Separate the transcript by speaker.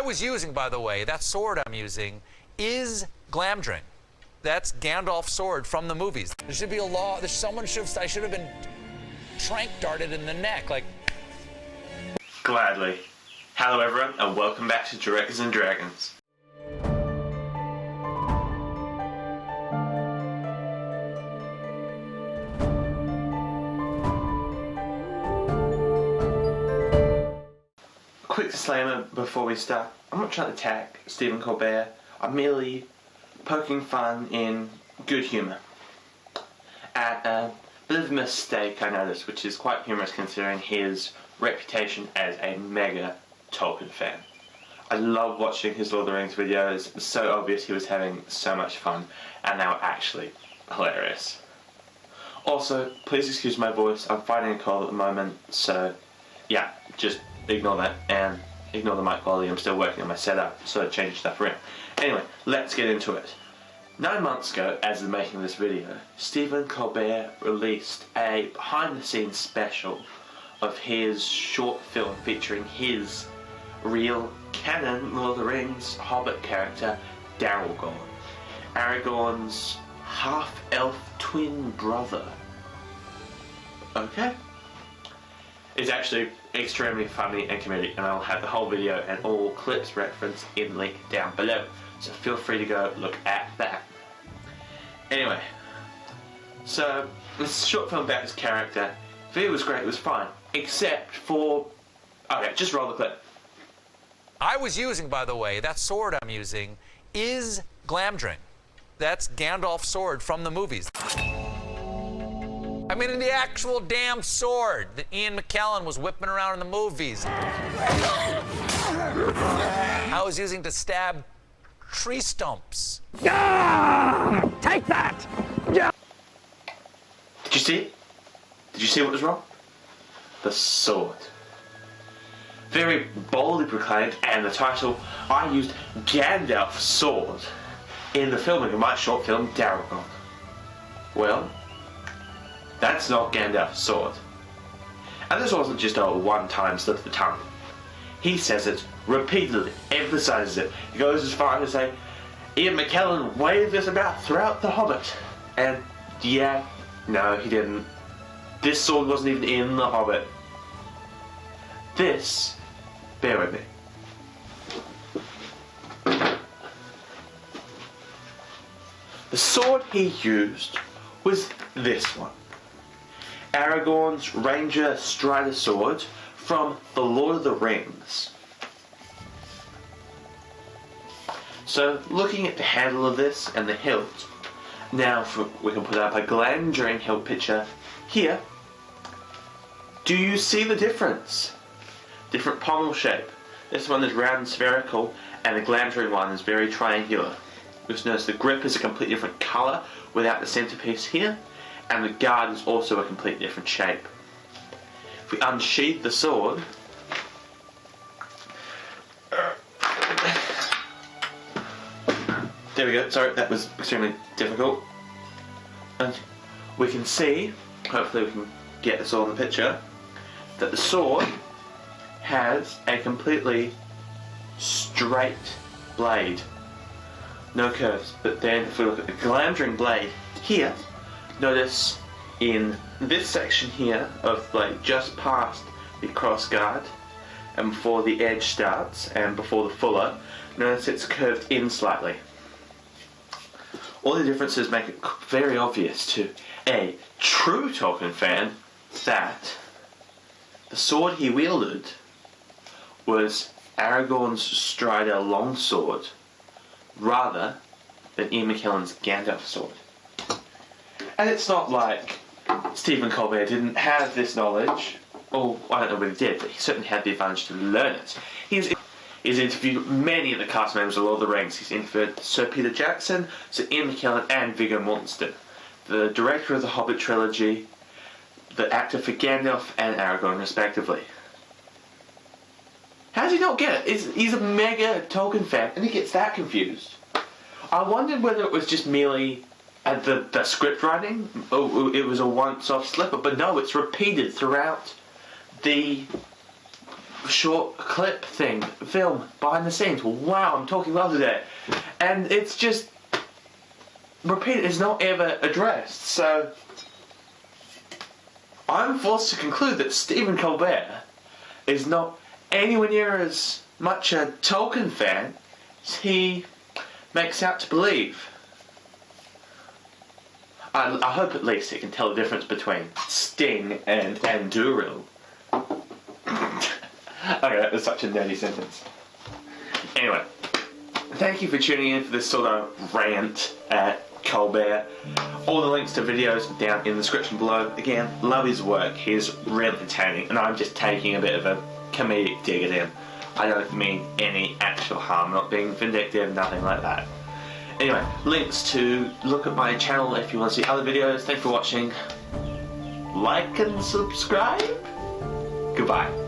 Speaker 1: was using, by the way, that sword I'm using is Glamdring. That's Gandalf's sword from the movies. There should be a law. I should have been trank darted in the neck, like.
Speaker 2: Gladly. Hello everyone, and welcome back to Directors and Dragons. Quick disclaimer before we start. I'm not trying to attack Stephen Colbert. I'm merely poking fun in good humour at a bit of a mistake I noticed, which is quite humorous considering his reputation as a mega Tolkien fan. I love watching his Lord of the Rings videos. It was so obvious he was having so much fun, and they were actually hilarious. Also, please excuse my voice. I'm fighting a cold at the moment, so yeah, just ignore that and ignore the mic quality. I'm still working on my setup, so I changed stuff around. Anyway, let's get into it. 9 months ago, as of making this video, Stephen Colbert released a behind-the-scenes special of his short film featuring his real canon Lord of the Rings Hobbit character, Aragorn, Aragorn's half-elf twin brother. Okay? It's actually extremely funny and comedic, and I'll have the whole video and all clips referenced in the link down below, so feel free to go look at that. Anyway, so this short film about his character, the video was great, it was fine, except for... okay, just roll the clip.
Speaker 1: I was using, by the way, that sword I'm using is Glamdring. That's Gandalf's sword from the movies. I mean, the actual damn sword that Ian McKellen was whipping around in the movies. I was using to stab tree stumps.
Speaker 3: Ah, take that! Yeah.
Speaker 2: Did you see it? Did you see what was wrong? The sword. Very boldly proclaimed, and the title, I used Gandalf's sword in the filming of my short film, Aragorn. Well, that's not Gandalf's sword. And this wasn't just a one-time slip of the tongue. He says it repeatedly, emphasizes it. He goes as far as to say, Ian McKellen waved this about throughout The Hobbit. And yeah, no, he didn't. This sword wasn't even in The Hobbit. This, bear with me. The sword he used was this one. Aragorn's Ranger Strider sword from The Lord of the Rings. So, looking at the handle of this and the hilt, now we can put up a Glamdring hilt picture here. Do you see the difference? Different pommel shape. This one is round and spherical, and the Glamdring one is very triangular. Just notice the grip is a completely different colour without the centerpiece here, and the guard is also a completely different shape. If we unsheath the sword, there we go, sorry, that was extremely difficult. And we can see, hopefully we can get this all in the picture, that the sword has a completely straight blade. No curves. But then if we look at the Glamdring blade here, notice in this section here of the blade, just past the cross guard and before the edge starts and before the fuller, notice it's curved in slightly. All the differences make it very obvious to a true Tolkien fan that the sword he wielded was Aragorn's Strider longsword rather than Ian McKellen's Gandalf sword. And it's not like Stephen Colbert didn't have this knowledge, or I don't know whether he did, but he certainly had the advantage to learn it. He's interviewed many of the cast members of Lord of the Rings. He's interviewed Sir Peter Jackson, Sir Ian McKellen and Viggo Mortensen, the director of the Hobbit trilogy, the actor for Gandalf and Aragorn respectively. How does he not get it? He's a mega Tolkien fan and he gets that confused. I wondered whether it was just merely the script writing, or it was a once-off slip, but no, it's repeated throughout the short clip thing, film, behind the scenes. Wow, I'm talking well today. And it's just repeated, it's not ever addressed. So I'm forced to conclude that Stephen Colbert is not anywhere near as much a Tolkien fan as he makes out to believe. I hope at least he can tell the difference between Sting and Anduril. Okay, that was such a nerdy sentence. Anyway, thank you for tuning in for this sort of rant at Colbert. All the links to videos are down in the description below. Again, love his work. He's really entertaining, and I'm just taking a bit of a comedic dig at him. I don't mean any actual harm, not being vindictive, nothing like that. Anyway, links to look at my channel if you want to see other videos. Thanks for watching. Like and subscribe. Goodbye.